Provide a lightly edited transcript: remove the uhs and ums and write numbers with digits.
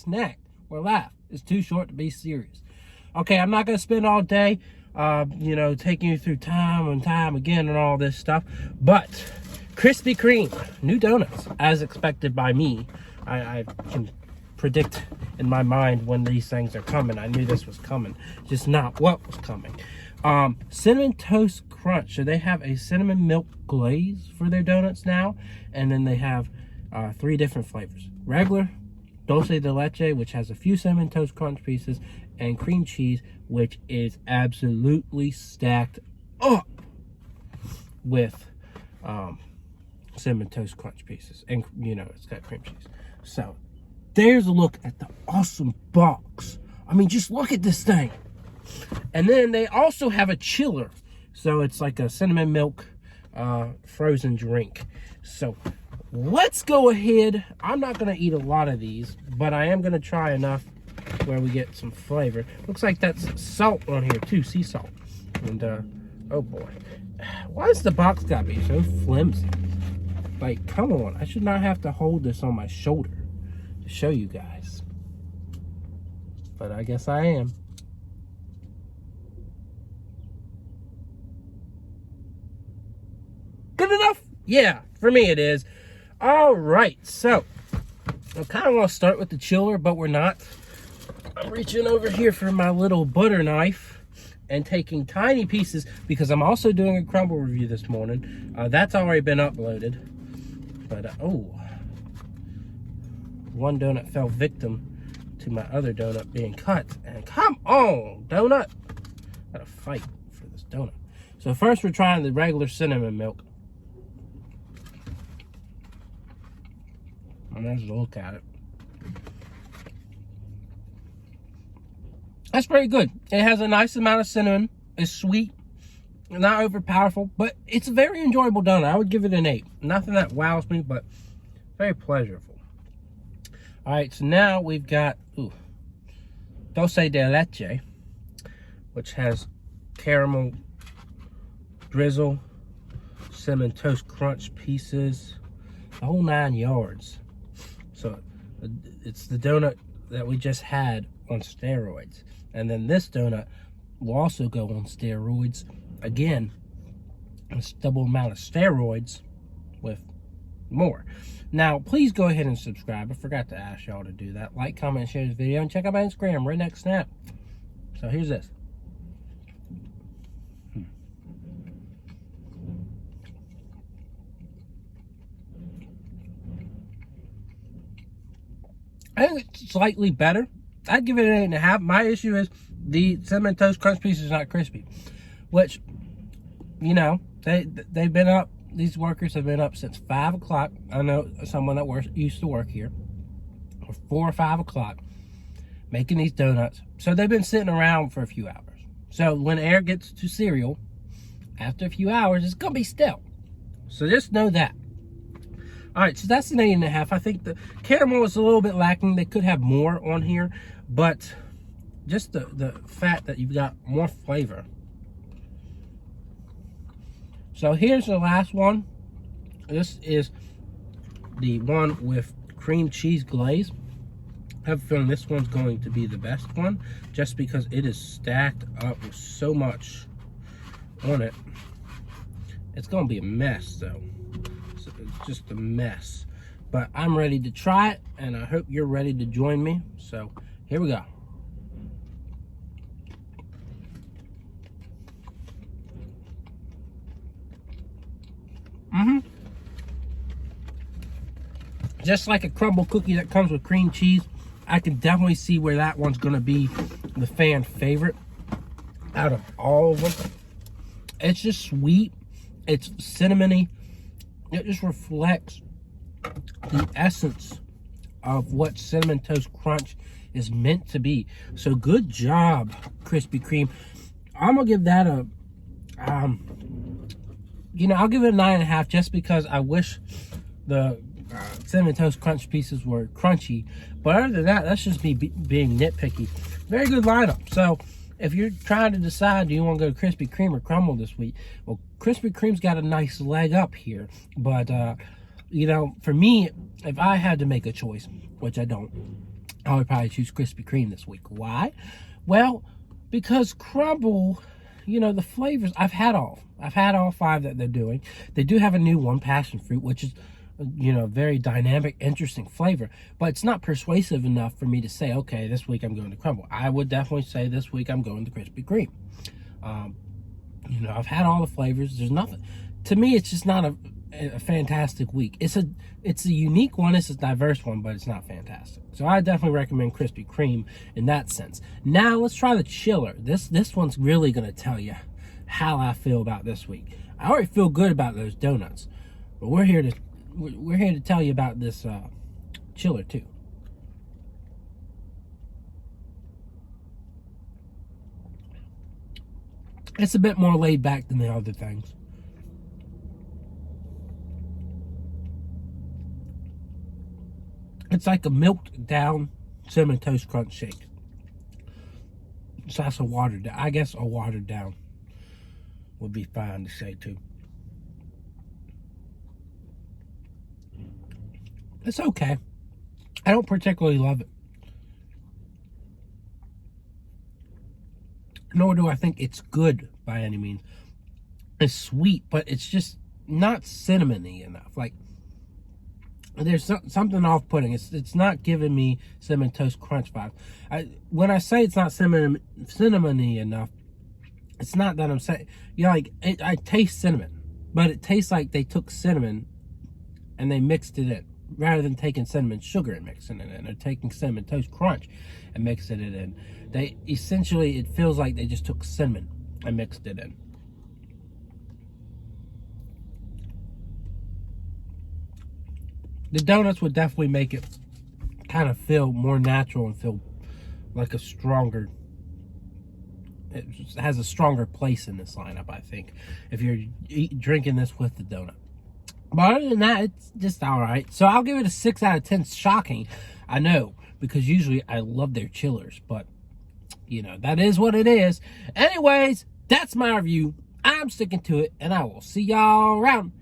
snack or laugh. It's too short to be serious. Okay, I'm not going to spend all day, taking you through time and time again and all this stuff. But Krispy Kreme, new donuts, as expected by me. I can predict in my mind when these things are coming. I knew this was coming, just not what was coming. Cinnamon Toast Crunch. So they have a cinnamon milk glaze for their donuts now, and then they have 3 different flavors: regular, Dulce de Leche, which has a few cinnamon toast crunch pieces, and cream cheese, which is absolutely stacked up with cinnamon toast crunch pieces, and it's got cream cheese. So there's a look at the awesome box. I mean, just look at this thing. And then they also have a chiller. So it's like a cinnamon milk frozen drink. So let's go ahead. I'm not going to eat a lot of these, but I am going to try enough where we get some flavor. Looks like that's salt on here too, sea salt. And oh boy, why is the box got to be so flimsy? Like, come on, I should not have to hold this on my shoulder to show you guys, but I guess I am. Good enough? Yeah, for me it is. All right, so I kind of want to start with the chiller, but we're not. I'm reaching over here for my little butter knife and taking tiny pieces because I'm also doing a crumble review this morning. That's already been uploaded. But, one donut fell victim to my other donut being cut. And come on, donut. Gotta fight for this donut. So first we're trying the regular cinnamon milk. And there's a look at it. That's pretty good. It has a nice amount of cinnamon. It's sweet, not over powerful, but it's a very enjoyable donut. I would give it an 8. Nothing that wows me, but very pleasurable. All right, so now we've got Dulce de Leche, which has caramel drizzle, cinnamon toast crunch pieces, the whole 9 yards. So it's the donut that we just had on steroids. And then this donut will also go on steroids. Again, it's double amount of steroids with more. Now, please go ahead and subscribe. I forgot to ask y'all to do that. Like, comment, share this video, and check out my Instagram, Redneck Snap. So here's this. I think it's slightly better. I'd give it an 8.5. My issue is the cinnamon toast crunch piece is not crispy, which, they've been up. These workers have been up since 5 o'clock. I know someone that used to work here, or 4 or 5 o'clock, making these donuts. So they've been sitting around for a few hours. So when air gets to cereal, after a few hours, it's gonna be stale. So just know that. All right, so that's an 8.5. I think the caramel is a little bit lacking. They could have more on here, but just the fact that you've got more flavor. So here's the last one. This is the one with cream cheese glaze. I have a feeling this one's going to be the best one, just because it is stacked up with so much on it. It's gonna be a mess though. It's just a mess, but I'm ready to try it, and I hope you're ready to join me. So here we go. Just like a crumble cookie that comes with cream cheese, I can definitely see where that one's gonna be the fan favorite out of all of them. It's just sweet, it's cinnamony. It just reflects the essence of what Cinnamon Toast Crunch is meant to be. So good job, Krispy Kreme. I'm gonna give that a, I'll give it a 9.5, just because I wish the Cinnamon Toast Crunch pieces were crunchy. But other than that, that's just me being nitpicky. Very good lineup. So if you're trying to decide, do you want to go to Krispy Kreme or Crumble this week? Well, Krispy Kreme's got a nice leg up here. But, for me, if I had to make a choice, which I don't, I would probably choose Krispy Kreme this week. Why? Well, because crumble, you know, the flavors, I've had all 5 that they're doing. They do have a new one, passion fruit, which is, you know, very dynamic, interesting flavor, but it's not persuasive enough for me to say, okay, this week I'm going to crumble. I would definitely say this week I'm going to Krispy Kreme. You know, I've had all the flavors. There's nothing, to me, it's just not a fantastic week. It's a unique one, it's a diverse one, but it's not fantastic. So I definitely recommend Krispy Kreme in that sense. Now let's try the chiller. This one's really going to tell you how I feel about this week. I already feel good about those donuts, but we're here to tell you about this chiller too. It's a bit more laid back than the other things. It's like a milked down Cinnamon Toast Crunch shake. So that's a watered down. I guess a watered down would be fine to say too. It's okay. I don't particularly love it. Nor do I think it's good by any means. It's sweet, but it's just not cinnamony enough. Like, there's something off-putting. It's not giving me Cinnamon Toast Crunch vibe. When I say it's not cinnamony enough, it's not that I'm saying, you know, like, I taste cinnamon, but it tastes like they took cinnamon and they mixed it in, rather than taking cinnamon sugar and mixing it in, or taking Cinnamon Toast Crunch and mixing it in. They essentially, it feels like they just took cinnamon and mixed it in. The donuts would definitely make it kind of feel more natural and feel like a stronger, it has a stronger place in this lineup, I think, if you're drinking this with the donut. But other than that, it's just all right. So I'll give it a 6 out of 10. Shocking, I know, because usually I love their chillers, but, you know, that is what it is. Anyways, that's my review. I'm sticking to it, and I will see y'all around.